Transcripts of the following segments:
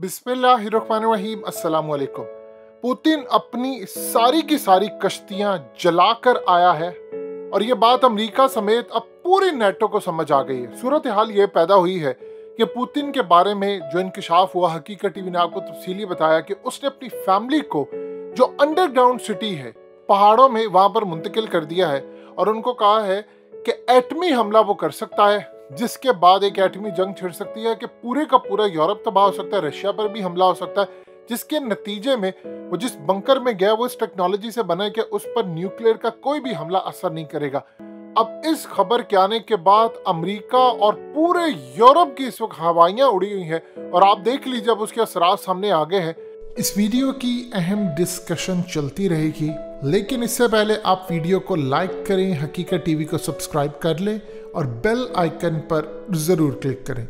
बिस्मिल्लाहिर्रहमानिर्रहीम अस्सलामुअलैकुम। पुतिन अपनी सारी की सारी कश्तियां जलाकर आया है और ये बात अमेरिका समेत अब पूरी नेटो को समझ आ गई है। सूरत हाल ये पैदा हुई है कि पुतिन के बारे में जो इंकशाफ हुआ, हकीकत टीवी ने आपको तफसीली बताया कि उसने अपनी फैमिली को जो अंडरग्राउंड सिटी है पहाड़ों में वहां पर मुंतकिल कर दिया है और उनको कहा है कि एटमी हमला वो कर सकता है, जिसके बाद एक एटमी जंग छिड़ सकती है कि पूरे का पूरा यूरोप तबाह हो सकता है, रशिया पर भी हमला हो सकता है, जिसके नतीजे में वो जिस बंकर में गया वो इस टेक्नोलॉजी से बना है कि उस पर न्यूक्लियर का कोई भी हमला असर नहीं करेगा। अब इस खबर के आने के बाद अमेरिका और पूरे यूरोप की इस वक्त हवाइयां उड़ी हुई हैं और आप देख लीजिए अब उसके असरात सामने आ गए हैं। इस वीडियो की अहम डिस्कशन चलती रहेगी, लेकिन इससे पहले आप वीडियो को लाइक करें, हकीकत टीवी को सब्सक्राइब कर लें और बेल आइकन पर जरूर क्लिक करें।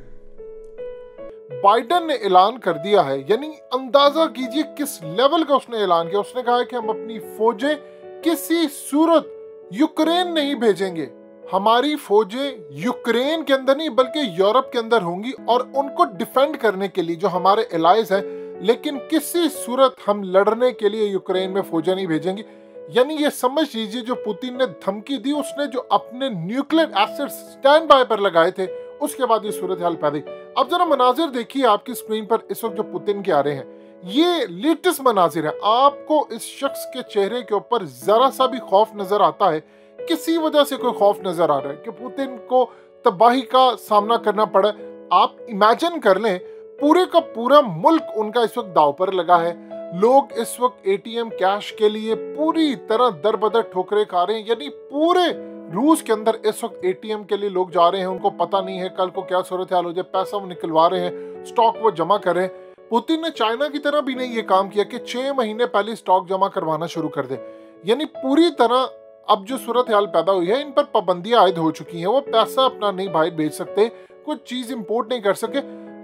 बाइडेन ने ऐलान कर दिया है, यानी अंदाजा कीजिए किस लेवल का उसने ऐलान किया। उसने कहा है कि हम अपनी फौजें किसी सूरत यूक्रेन नहीं भेजेंगे। हमारी फौजें यूक्रेन के अंदर नहीं बल्कि यूरोप के अंदर होंगी और उनको डिफेंड करने के लिए जो हमारे एलाइज हैं, लेकिन किसी सूरत हम लड़ने के लिए यूक्रेन में फौजें नहीं भेजेंगी। यानी ये समझ लीजिए जो पुतिन ने धमकी दी, उसने जो अपने न्यूक्लियर एसेट्स स्टैंड बाय पर लगाए थे, उसके बाद ये सूरत हाल पैदा हुई। अब जरा मनाजिर देखिए आपकी स्क्रीन पर इस वक्त जो पुतिन के आ रहे हैं, ये लेटेस्ट मनाजिर है। आपको इस शख्स के चेहरे के ऊपर जरा सा भी खौफ नजर आता है? किसी वजह से कोई खौफ नजर आ रहा है कि पुतिन को तबाही का सामना करना पड़ा? आप इमेजिन कर लें, पूरे का पूरा मुल्क उनका इस वक्त दाव पर लगा है। लोग इस वक्त एटीएम कैश के लिए पूरी तरह दर बदर ठोकरे खा रहे हैं। यानी पूरे रूस के अंदर इस वक्त एटीएम के लिए लोग जा रहे हैं, उनको पता नहीं है कल को क्या सूरत हाल हो जाए, पैसा वो निकलवा रहे हैं, स्टॉक वो जमा कर रहे हैं। पुतिन ने चाइना की तरह भी नहीं ये काम किया कि 6 महीने पहले स्टॉक जमा करवाना शुरू कर दे। यानी पूरी तरह अब जो सूरत हाल पैदा हुई है, इन पर पाबंदियां आयद हो चुकी हैं। वो पैसा अपना नहीं बाहर भेज सकते, कोई चीज इंपोर्ट नहीं कर सके।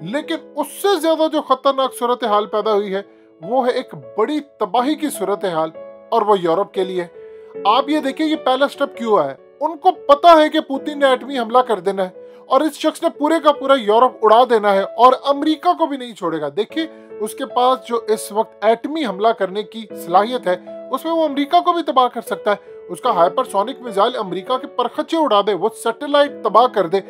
लेकिन उससे ज्यादा जो खतरनाक सूरत हाल पैदा हुई है वो है एक बड़ी तबाही की सूरत हाल, और वो यूरोप के लिए। आप ये देखिए ये पहला स्टेप क्यों आया। उनको पता है कि पुतिन ने एटमी हमला कर देना है और इस शख्स ने पूरे का पूरा यूरोप उड़ा देना है और अमेरिका को भी नहीं छोड़ेगा। देखिए उसके पास जो इस वक्त एटमी हमला करने की सलाहियत है, उसमें वो अमेरिका को भी तबाह कर सकता है। उसका हाइपरसोनिक मिसाइल अमेरिका के परखच्चे उड़ा दे, वो सैटेलाइट तबाह कर दे।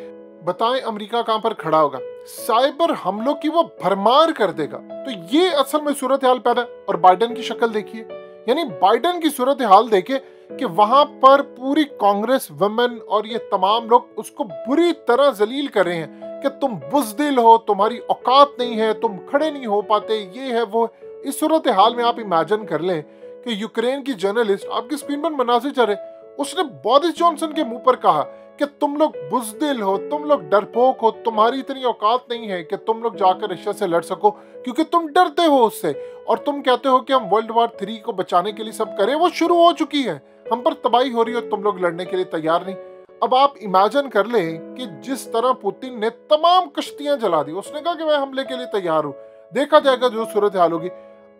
बताएं अमेरिका कहां पर खड़ा होगा? साइबर हमलों की वो भरमार कर देगा। तो ये असल में सूरत हाल पैदा है। और बाइडेन की शक्ल देखिए, यानी बाइडेन की सूरत हाल देखे कि वहां पर पूरी कांग्रेस वुमेन और ये तमाम लोग उसको बुरी तरह जलील कर रहे हैं कि तुम बुज़दिल हो, तुम्हारी औकात नहीं है, तुम खड़े नहीं हो पाते, ये है वो। इस सूरत हाल में आप इमेजिन कर लें कि यूक्रेन की जर्नलिस्ट, आपकी स्क्रीन पर मनाजिर चल रहे, उसने बोरिस जॉनसन के मुंह पर कहा कि तुम लोग बुज़दिल हो, तुम लोग डरपोक हो, तुम्हारी इतनी औकात नहीं है कि तुम लोग जाकर रशिया से लड़ सको, क्योंकि तुम डरते हो उससे और तुम कहते हो कि हम वर्ल्ड वार 3 को बचाने के लिए सब करें। वो शुरू हो चुकी है, हम पर तबाही हो रही है, तुम लोग लड़ने के लिए तैयार नहीं। अब आप इमेजिन कर लें कि जिस तरह पुतिन ने तमाम कश्तियां जला दी, उसने कहा कि मैं हमले के लिए तैयार हूं, देखा जाएगा जो सूरत हाल होगी।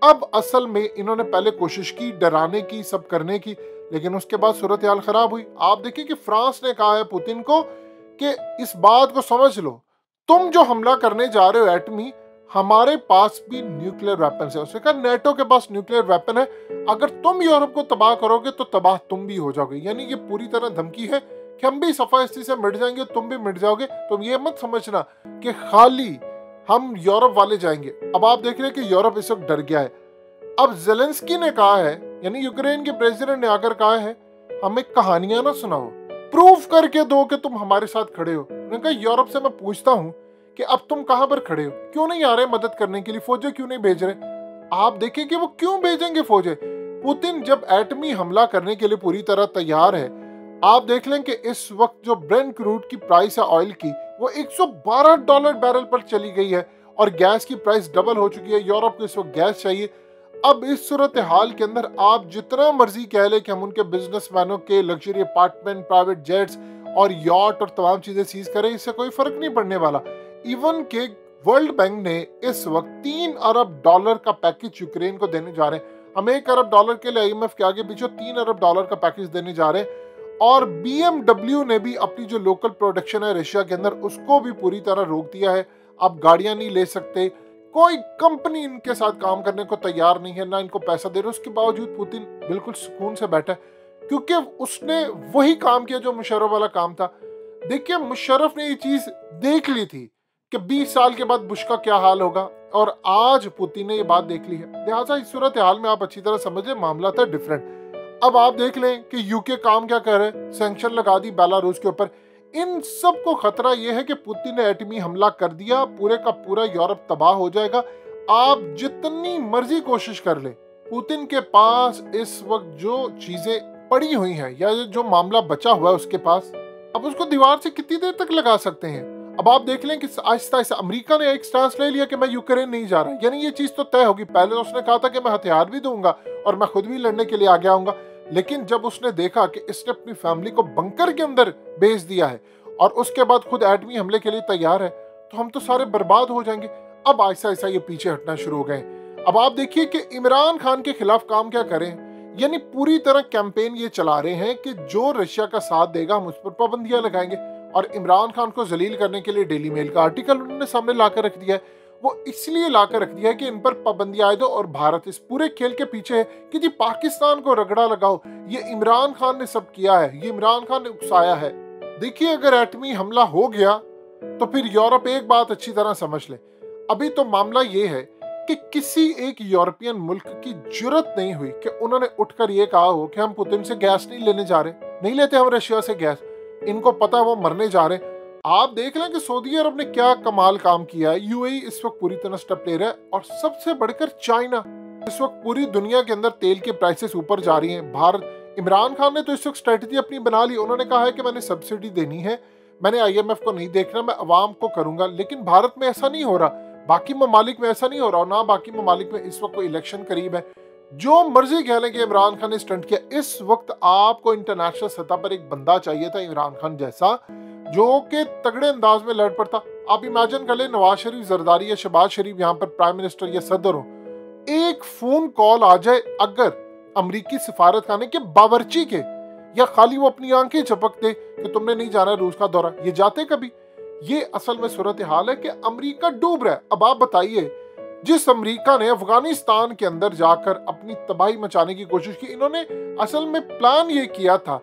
अब असल में इन्होंने पहले कोशिश की डराने की, सब करने की, लेकिन उसके बाद सूरत हाल खराब हुई। आप देखिए कि फ्रांस ने कहा है पुतिन को कि इस बात को समझ लो, तुम जो हमला करने जा रहे हो एटमी, हमारे पास भी न्यूक्लियर वेपन है। उसने कहा नेटो के पास न्यूक्लियर वेपन है, अगर तुम यूरोप को तबाह करोगे तो तबाह तुम भी हो जाओगे। यानी ये पूरी तरह धमकी है कि हम भी सफायस्ती से मिट जाएंगे, तुम भी मिट जाओगे। तुम ये मत समझना कि खाली हम यूरोप वाले जाएंगे। अब आप देख रहे हैं कि यूरोप इस वक्त डर गया है। अब जेलेंस्की ने कहा है, यानी यूक्रेन के प्रेसिडेंट ने आकर कहा है, हमें कहानियां ना सुनाओ, प्रूफ करके दो कि तुम हमारे साथ खड़े हो। उन्होंने कहा यूरोप से मैं पूछता हूं कि अब तुम कहां पर खड़े हो, क्यों नहीं आ रहे मदद करने के लिए, फौजें क्यों नहीं भेज रहे? आप देखिए कि वो क्यों भेजेंगे फौजें। पुतिन जब एटमी हमला करने के लिए पूरी तरह तैयार है, आप देख लें कि इस वक्त जो ब्रेंट क्रूड की प्राइस है ऑयल की, वो $112 बैरल पर चली गई है और गैस की प्राइस डबल हो चुकी है। यूरोप को इस वक्त गैस चाहिए। अब इस सूरत हाल के अंदर आप जितना मर्जी कह ले कि हम उनके बिजनेसमैनों के लग्जरी अपार्टमेंट, प्राइवेट जेट्स और यॉट और तमाम चीजें सीज करें, इससे कोई फर्क नहीं पड़ने वाला। इवन के वर्ल्ड बैंक ने इस वक्त $3 अरब का पैकेज यूक्रेन को देने जा रहे हैं। हम $1 अरब के लिए IMF के आगे पीछे $3 अरब का पैकेज देने जा रहे हैं। और BMW ने भी अपनी जो लोकल प्रोडक्शन है रशिया के अंदर, उसको भी पूरी तरह रोक दिया है। आप गाड़ियां नहीं ले सकते, कोई कंपनी इनके साथ काम करने को तैयार नहीं है, ना इनको पैसा दे रहे। उसके बावजूद पुतिन बिल्कुल सुकून से बैठा है, क्योंकि उसने वही काम किया जो मुशर्रफ वाला काम था। देखिए, मुशर्रफ ने ये चीज देख ली थी कि 20 साल के बाद बुश का क्या हाल होगा, और आज पुतिन ने ये बात देख ली है। लिहाजा इस सूरत हाल में आप अच्छी तरह समझ लें, मामला था डिफरेंट। अब आप देख लें कि यूके काम क्या कर रहे हैं, सैंक्शन लगा दी बेलारूस के ऊपर। इन सब को खतरा यह है कि पुतिन ने एटमी हमला कर दिया, पूरे का पूरा यूरोप तबाह हो जाएगा। आप जितनी मर्जी कोशिश कर ले, पुतिन के पास इस वक्त जो चीजें पड़ी हुई हैं या जो मामला बचा हुआ है उसके पास, अब उसको दीवार से कितनी देर तक लगा सकते हैं। अब आप देख लें कि आहिस्ता आहिस्ता अमेरिका ने एक स्टांस ले लिया कि मैं यूक्रेन नहीं जा रहा, यानी ये चीज तो तय होगी। पहले तो उसने कहा था कि मैं हथियार भी दूंगा और मैं खुद भी लड़ने के लिए आगे आऊंगा, लेकिन जब उसने देखा कि इसने अपनी फैमिली को बंकर के अंदर भेज दिया है और उसके बाद खुद एटमी हमले के लिए तैयार है, तो हम तो सारे बर्बाद हो जाएंगे। अब ऐसा ऐसा ये पीछे हटना शुरू हो गए। अब आप देखिए कि इमरान खान के खिलाफ काम क्या करें, यानी पूरी तरह कैंपेन ये चला रहे हैं कि जो रशिया का साथ देगा हम उस पर पाबंदियां लगाएंगे। और इमरान खान को जलील करने के लिए डेली मेल का आर्टिकल उन्होंने सामने लाकर रख दिया है। वो इसलिए लाकर रख दिया है कि इन पर पाबंदियां आए दो, और भारत इस पूरे खेल के पीछे है कि जी पाकिस्तान को रगड़ा लगाओ। ये इमरान खान ने सब किया है, ये इमरान खान ने उकसाया है। देखिए, अगर एटमी हमला हो गया तो फिर यूरोप एक बात अच्छी तरह समझ ले, अभी तो मामला ये है कि किसी एक यूरोपियन मुल्क की जुर्रत नहीं हुई कि उन्होंने उठकर ये कहा हो कि हम पुतिन से गैस नहीं लेने जा रहे, नहीं लेते हम रशिया से गैस। इनको पता है वो मरने जा रहे हैं। आप देख लें कि सऊदी अरब ने क्या कमाल काम किया है। यूएई इस वक्त पूरी तरह स्टेप ले रहा है, और सबसे बढ़कर चाइना। इस वक्त पूरी दुनिया के अंदर तेल के प्राइसेस ऊपर जा रही हैं। भारत, इमरान खान ने तो इस वक्त स्ट्रेटजी अपनी बना ली। उन्होंने कहा है कि मैंने सब्सिडी देनी है, मैंने आईएमएफ को नहीं देखना, मैं अवाम को करूंगा। लेकिन भारत में ऐसा नहीं हो रहा, बाकी ममालिक में ऐसा नहीं हो रहा, और ना बाकी ममालिक में इस वक्त कोई इलेक्शन करीब है। जो मर्जी कह लें कि इमरान खान ने स्टंट किया, इस वक्त आपको इंटरनेशनल सतह पर एक बंदा चाहिए था इमरान खान जैसा, जो कि तगड़े अंदाज में लड़ पड़ता। आप इमेजिन कर ले, नवाज शरीफ, जरदारी या शहबाज शरीफ यहाँ पर प्राइम मिनिस्टर या सदर हो, एक फोन कॉल आ जाए अगर अमरीकी सिफारत खाने के बावर्ची के, या खाली वो अपनी आंखें झपक दे कि तुमने नहीं जाना रूस का दौरा, ये जाते कभी? ये असल में सूरत हाल है कि अमेरिका डूब रहा है। अब आप बताइए, जिस अमेरिका ने अफगानिस्तान के अंदर जाकर अपनी तबाही मचाने की कोशिश की, इन्होंने असल में प्लान ये किया था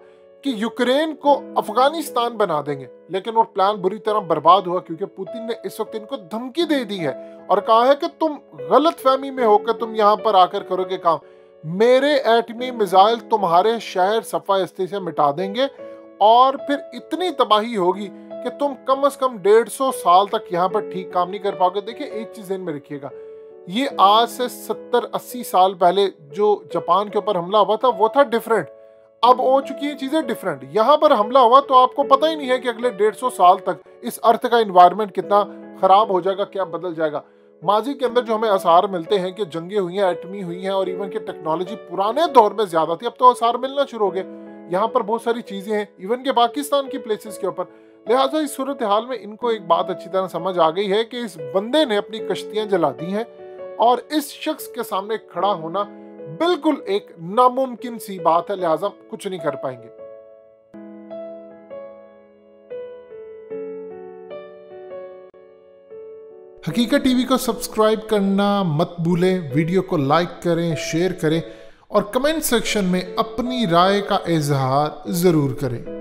कि यूक्रेन को अफगानिस्तान बना देंगे, लेकिन वो प्लान बुरी तरह बर्बाद हुआ, क्योंकि पुतिन ने इस वक्त इनको धमकी दे दी है और कहा है कि तुम गलत फहमी में होकर तुम यहाँ पर आकर करोगे काम, मेरे एटमी मिसाइल तुम्हारे शहर सफायस्ती से मिटा देंगे, और फिर इतनी तबाही होगी कि तुम कम से कम 150 साल तक यहाँ पर ठीक काम नहीं कर पाओगे। देखिए, एक चीज ध्यान में रखिएगा, ये आज से 70-80 साल पहले जो जापान के ऊपर हमला हुआ था वो था डिफरेंट। अब हो चुकी है चीजें डिफरेंट। यहाँ पर हमला हुआ तो आपको पता ही नहीं है कि अगले 150 साल तक इस अर्थ का एनवायरनमेंट कितना खराब हो जाएगा, क्या बदल जाएगा। माजी के अंदर जो हमें आसार मिलते हैं कि जंगें हुई हैं, एटमी हुई हैं, और इवन की टेक्नोलॉजी पुराने दौर में ज्यादा थी, अब तो आसार मिलना शुरू हो गए। यहाँ पर बहुत सारी चीजें हैं इवन के पाकिस्तान की प्लेसेस के ऊपर। लिहाजा इस सूरत हाल में इनको एक बात अच्छी तरह समझ आ गई है कि इस बंदे ने अपनी कश्तियां जला दी हैं, और इस शख्स के सामने खड़ा होना बिल्कुल एक नामुमकिन सी बात है। लिहाजा कुछ नहीं कर पाएंगे। हकीकत टीवी को सब्सक्राइब करना मत भूलें, वीडियो को लाइक करें, शेयर करें, और कमेंट सेक्शन में अपनी राय का इजहार जरूर करें।